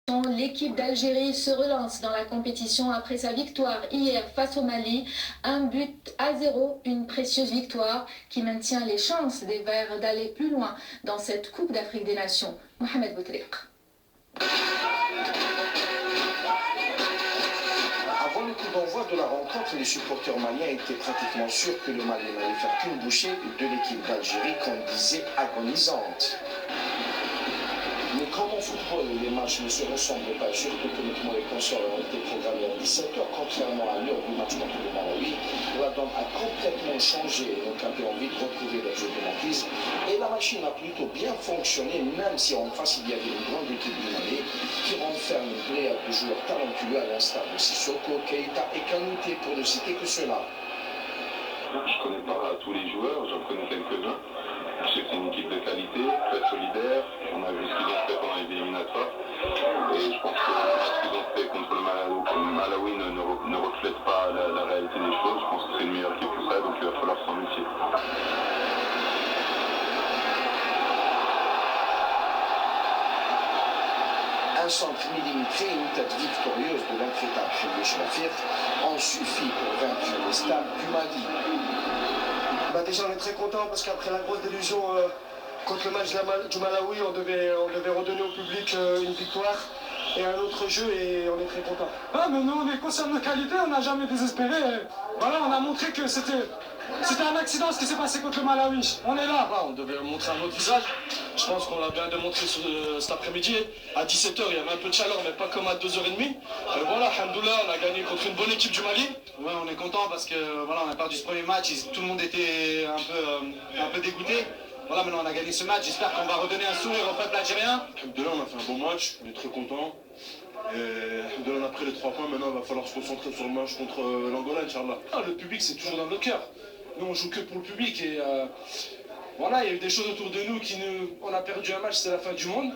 L'équipe d'Algérie se relance dans la compétition après sa victoire hier face au Mali. 1-0, une précieuse victoire qui maintient les chances des Verts d'aller plus loin dans cette Coupe d'Afrique des Nations. Mohamed Bouteflika. Avant le coup d'envoi de la rencontre, les supporters maliens étaient pratiquement sûrs que le Mali n'allait faire qu'une bouchée de l'équipe d'Algérie qu'on disait agonisante. Mais comme en football, les matchs ne se ressemblent pas, surtout que notamment les consoles ont été programmées à 17h, contrairement à l'heure du match contre le Malawi. La donne a complètement changé et nos capés ont vite retrouvé leur automatisme. Et la machine a plutôt bien fonctionné, même si en face il y avait une grande équipe du Mali qui renferme une pléiade de joueurs talentueux à l'instar de Sissoko, Keita et Kanouté, pour ne citer que cela. Je ne connais pas tous les joueurs, j'en connais quelques-uns. Je sais que c'est une équipe de qualité, très solidaire. On a vu ce qu'ils ont fait pendant les éliminatoires. Et je pense que ce qu'ils ont fait contre le Malawi ne reflète pas la réalité des choses. Je pense que c'est une meilleure équipe que ça, donc il va falloir s'en méfier. Un centre millimétré et une tête victorieuse de l'intraitable Khelil Chelafif ont suffi pour vaincre les stades du Mali. Déjà on est très content parce qu'après la grosse délusion contre le match du Malawi, on devait redonner au public une victoire et un autre jeu et on est très content. Ah mais nous on est conscients de nos qualités, on n'a jamais désespéré. Voilà, on a montré que c'était un accident ce qui s'est passé contre le Malawi. On est là. On devait montrer un autre visage. Je pense qu'on l'a bien démontré cet après-midi. À 17h, il y avait un peu de chaleur, mais pas comme à 2h30. Voilà, alhamdoulilah, on a gagné contre une bonne équipe du Mali. Ouais, on est content parce que voilà, on a perdu ce premier match. Tout le monde était un peu dégoûté. Voilà, maintenant on a gagné ce match. J'espère qu'on va redonner un sourire au peuple algérien. Alhamdoulilah, on a fait un bon match. On est très content. Et alhamdoulilah, on a pris les 3 points. Maintenant, il va falloir se concentrer sur le match contre l'Angola, Inch'Allah. Le public, c'est toujours dans le cœur. Nous, on joue que pour le public et voilà, il y a eu des choses autour de nous on a perdu un match, c'est la fin du monde.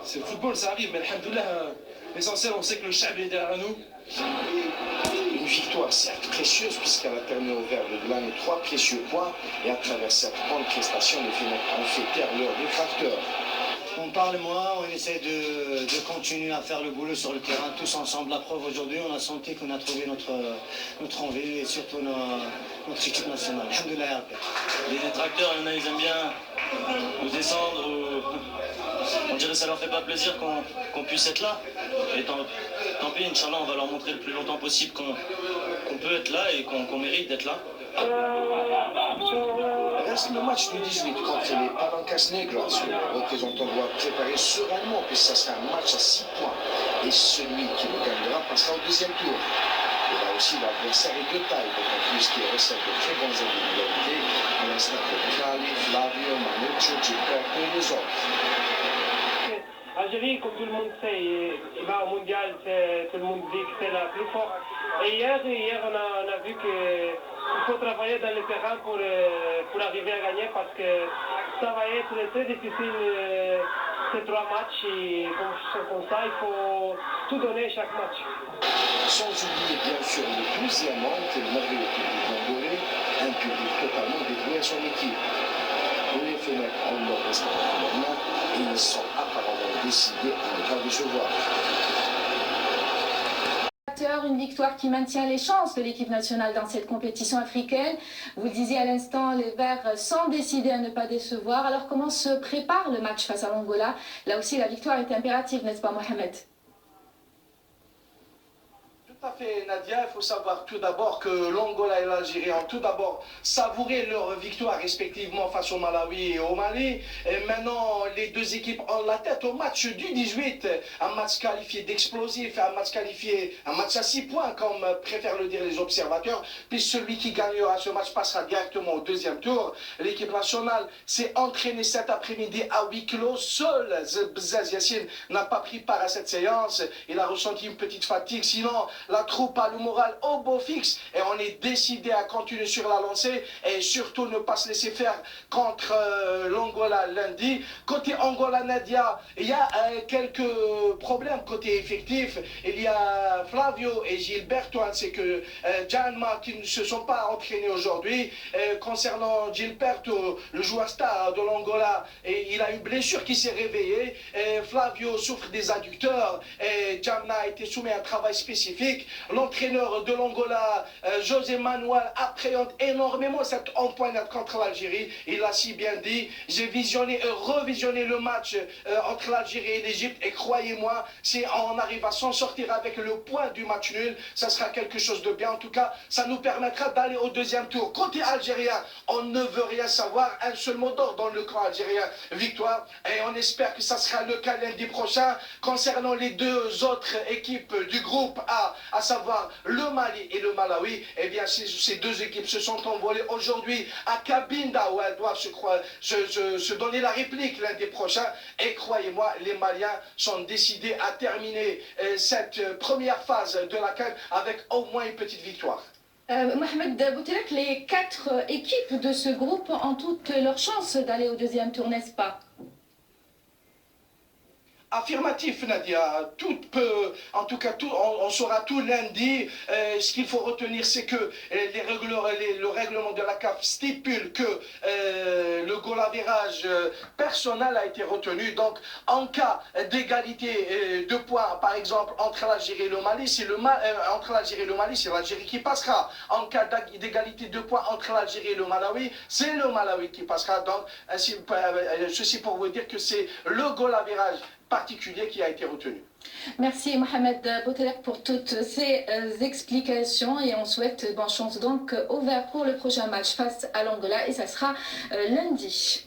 C'est le football, ça arrive, mais alhamdoulilah, l'essentiel, on sait que le Chab est derrière nous. Une victoire certes précieuse puisqu'elle a permis aux Verts de gagner 3 précieux points et à travers cette grande prestation, les Fennecs ont fait taire leurs détracteurs. On parle moins, on essaie de continuer à faire le boulot sur le terrain, tous ensemble. La preuve aujourd'hui, on a senti qu'on a trouvé notre envie et surtout notre équipe nationale. Alhamdoulilah. Les détracteurs, il y en a, ils aiment bien nous descendre. On dirait que ça leur fait pas plaisir qu'on puisse être là. Et tant pis, Inch'Allah, on va leur montrer le plus longtemps possible qu'on peut être là et qu'on mérite d'être là. Reste le match du 18 contre les Palancas Negras. Le représentant doit préparer sereinement puisque ça sera un match à 6 points. Et celui qui le gagnera passera au deuxième tour. Et là aussi, l'adversaire est de taille, d'autant plus qu'il recèle de très bonnes individualités, à l'instar de Kali, Flavio, Manuccio, Gilberto et les autres. Algérie, comme tout le monde sait, il va au mondial, tout le monde dit que c'est la plus forte. Et hier on a vu qu'il faut travailler dans le terrain pour arriver à gagner parce que ça va être très difficile ces 3 matchs. Et comme ça, il faut tout donner chaque match. Sans oublier bien sûr le deuxième homme, qui est le merveilleux public congolais, un public totalement dévoué à son équipe. Les Fennecs ont leur destin entre leurs mains et ils sont apparemment décidés à ne pas décevoir. Une victoire qui maintient les chances de l'équipe nationale dans cette compétition africaine. Vous le disiez à l'instant, les Verts sont décidés à ne pas décevoir. Alors comment se prépare le match face à l'Angola? Là aussi, la victoire est impérative, n'est-ce pas, Mohamed? Tout à fait, Nadia. Il faut savoir tout d'abord que l'Angola et l'Algérie ont tout d'abord savouré leur victoire respectivement face au Malawi et au Mali. Et maintenant, les deux équipes ont la tête au match du 18. Un match qualifié d'explosif, un match à 6 points, comme préfèrent le dire les observateurs. Puis celui qui gagnera ce match passera directement au deuxième tour. L'équipe nationale s'est entraînée cet après-midi à huis clos. Seul Bzaz Yassine n'a pas pris part à cette séance. Il a ressenti une petite fatigue. Sinon, la troupe a le moral au beau fixe et on est décidé à continuer sur la lancée et surtout ne pas se laisser faire contre l'Angola lundi. Côté Angola Nadia, il y a quelques problèmes côté effectif. Il y a Flavio et Gilberto ainsi que Gianma qui ne se sont pas entraînés aujourd'hui. Concernant Gilberto, le joueur star de l'Angola, il a une blessure qui s'est réveillée. Flavio souffre des adducteurs et Gianma a été soumis à un travail spécifique. L'entraîneur de l'Angola, José Manuel, appréhende énormément cette empoignade contre l'Algérie. Il a si bien dit, j'ai visionné et revisionné le match entre l'Algérie et l'Égypte et croyez-moi, si on arrive à s'en sortir avec le point du match nul, ça sera quelque chose de bien. En tout cas, ça nous permettra d'aller au deuxième tour. Côté algérien, on ne veut rien savoir. Un seul mot d'ordre dans le camp algérien, victoire. Et on espère que ça sera le cas lundi prochain. Concernant les deux autres équipes du groupe A, à savoir le Mali et le Malawi, eh bien ces deux équipes se sont envolées aujourd'hui à Cabinda où elles doivent se donner la réplique lundi prochain. Et croyez-moi, les Maliens sont décidés à terminer cette première phase de la CAN avec au moins une petite victoire. Mohamed Boutelek, les 4 équipes de ce groupe ont toutes leurs chances d'aller au deuxième tour, n'est-ce pas? Affirmatif, Nadia. En tout cas, on saura tout lundi. Ce qu'il faut retenir, c'est que le règlement de la CAF stipule que le goal average personnel a été retenu. Donc, en cas d'égalité de points, par exemple, entre l'Algérie et le Mali, c'est l'Algérie qui passera. En cas d'égalité de points entre l'Algérie et le Malawi, c'est le Malawi qui passera. Donc, ceci pour vous dire que c'est le goal average particulier qui a été retenu. Merci Mohamed Boutelek pour toutes ces explications et on souhaite bonne chance donc au vert pour le prochain match face à l'Angola et ça sera lundi.